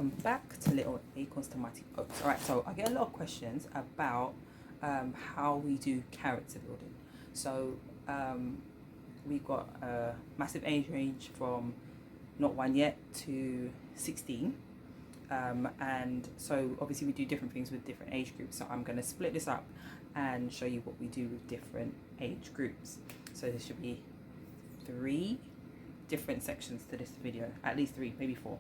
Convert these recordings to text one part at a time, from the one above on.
welcome back to Little Acorns to Mighty Oaks. Alright, so I get a lot of questions about how we do character building. So we've got a massive age range from not 1 yet to 16. And so obviously we do different things with different age groups. So I'm going to split this up and show you what we do with different age groups. So there should be 3 different sections to this video, at least 3, maybe 4.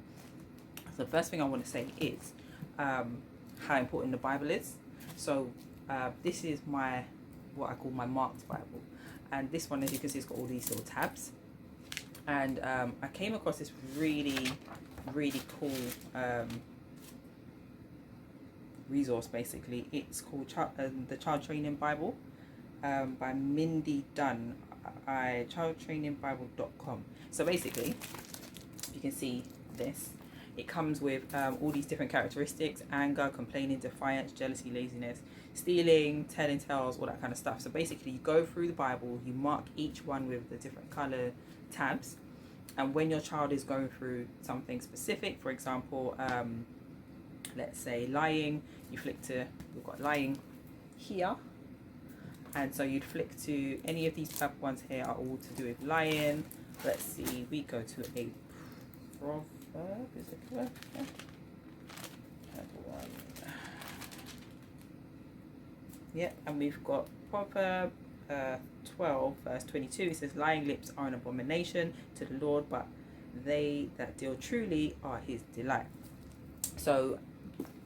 So the first thing I want to say is how important the Bible is. So this is what I call my marked Bible, and this one, as you can see, it's got all these little tabs. And I came across this really cool resource. Basically, it's called the Child Training Bible by Mindy Dunn. childtrainingbible.com. So basically, you can see this. It comes with all these different characteristics: anger, complaining, defiance, jealousy, laziness, stealing, telling tales, all that kind of stuff. So basically, you go through the Bible, you mark each one with the different color tabs, and when your child is going through something specific, for example, let's say lying, you flick to, we've got lying here, and so you'd flick to any of these tab ones here are all to do with lying. Let's see, we go to a proverb, is it correct? Yeah. Yeah, and we've got Proverb 12 verse 22. It says, lying lips are an abomination to the Lord, but they that deal truly are his delight. So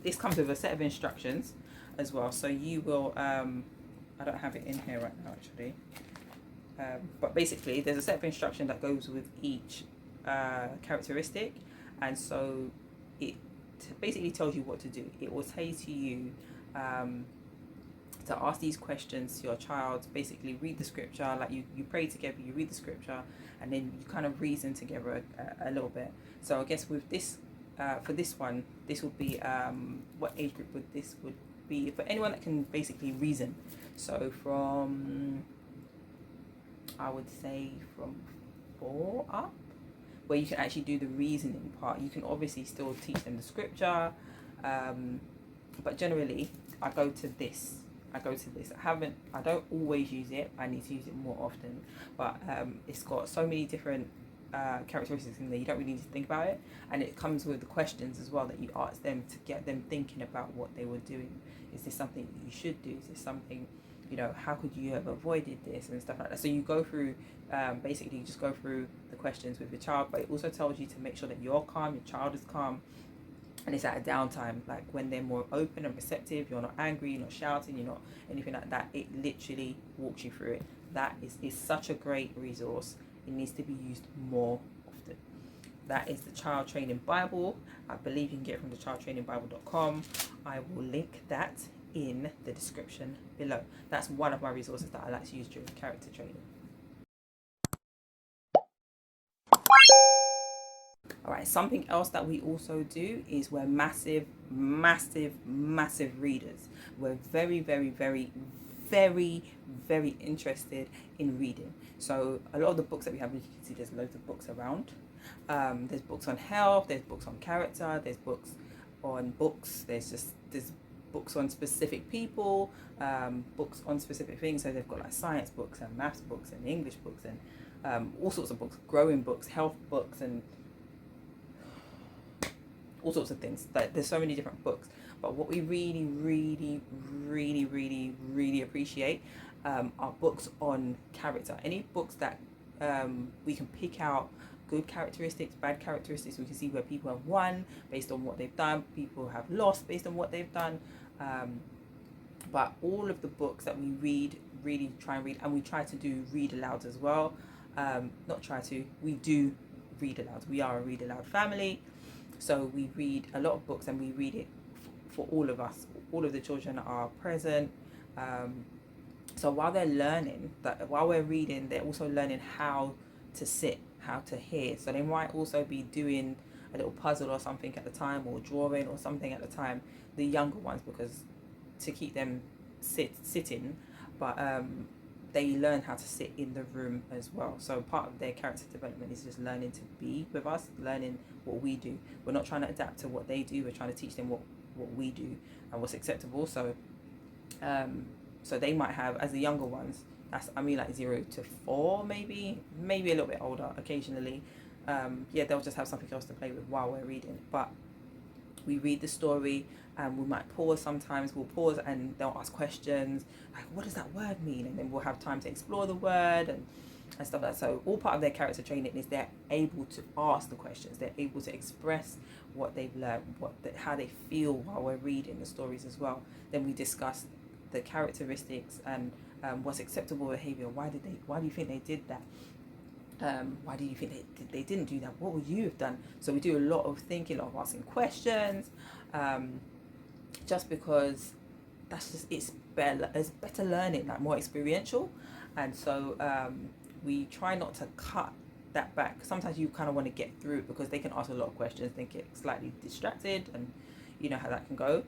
this comes with a set of instructions as well. So you will I don't have it in here right now actually, but basically there's a set of instruction that goes with each characteristic, and so it basically tells you what to do. It will say to you to ask these questions to your child. Basically read the scripture, like you pray together, you read the scripture, and then you kind of reason together a little bit. So I guess with this for this one, this would be what age group would this would be for anyone that can basically reason. So from, I would say from 4 up, where you can actually do the reasoning part. You can obviously still teach them the scripture, but generally I go to this. I don't always use it. I need to use it more often, but it's got so many different characteristics in there, you don't really need to think about it, and it comes with the questions as well that you ask them to get them thinking about what they were doing. Is this something that you should do? Is this something, how could you have avoided this, and stuff like that. So you go through basically you just go through the questions with your child, but it also tells you to make sure that you're calm, your child is calm, and it's at a downtime, like when they're more open and receptive, you're not angry, you're not shouting, you're not anything like that. It literally walks you through it. That is such a great resource. It needs to be used more often. That is the Child Training Bible. I believe you can get it from the childtrainingbible.com. I will link that in the description below. That's one of my resources that I like to use during character training. Alright, something else that we also do is we're massive readers. We're very interested in reading. So a lot of the books that we have, as you can see, there's loads of books around. There's books on health, there's books on character, there's books on books, there's books on specific people, books on specific things. So they've got like science books and maths books and English books and all sorts of books, growing books, health books, and all sorts of things. Like, there's so many different books, but what we really appreciate are books on character. Any books that we can pick out good characteristics, bad characteristics. We can see where people have won based on what they've done, people have lost based on what they've done, but all of the books that we read, really try and read, and we try to do read-alouds as well. We do read-alouds. We are a read-aloud family. So we read a lot of books, and we read it for all of us. All of the children are present. So while they're learning, while we're reading, they're also learning how to sit, how to hear. So they might also be doing a little puzzle or something at the time, or drawing or something at the time, the younger ones, because to keep them sitting. But they learn how to sit in the room as well. So part of their character development is just learning to be with us, learning what we do. We're not trying to adapt to what they do. We're trying to teach them what we do and what's acceptable. So so they might have, as the younger ones, that's, I mean, like 0 to 4, maybe a little bit older occasionally. Yeah, they'll just have something else to play with while we're reading. But we read the story and we might pause sometimes. We'll pause and they'll ask questions like, what does that word mean? And then we'll have time to explore the word and stuff like that. So all part of their character training is they're able to ask the questions. They're able to express what they've learned, how they feel while we're reading the stories as well. Then we discuss the characteristics and what's acceptable behavior. Why do you think they did that? Why do you think they didn't do that? What would you have done? So we do a lot of thinking, a lot of asking questions, just because it's better learning, like more experiential. And so we try not to cut that back. Sometimes you kind of want to get through it because they can ask a lot of questions, they get slightly distracted, and you know how that can go.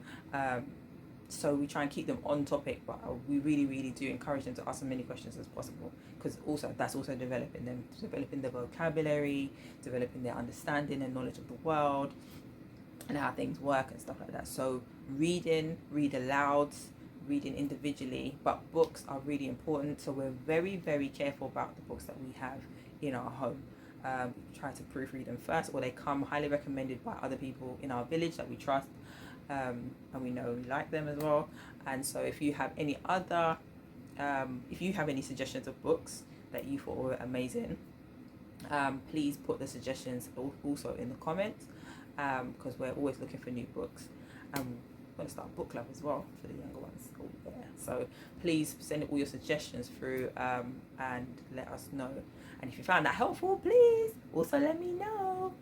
So we try and keep them on topic, but we really do encourage them to ask as many questions as possible, because also that's also developing the vocabulary, developing their understanding and knowledge of the world and how things work and stuff like that. So read-alouds, reading individually, but books are really important. So we're very careful about the books that we have in our home. We try to proofread them first, or they come highly recommended by other people in our village that we trust. And we know we like them as well. And so if you have any other suggestions of books that you thought were amazing, please put the suggestions also in the comments, because we're always looking for new books. And we're going to start a book club as well for the younger ones. Oh, yeah. So please send all your suggestions through and let us know. And if you found that helpful, please also let me know.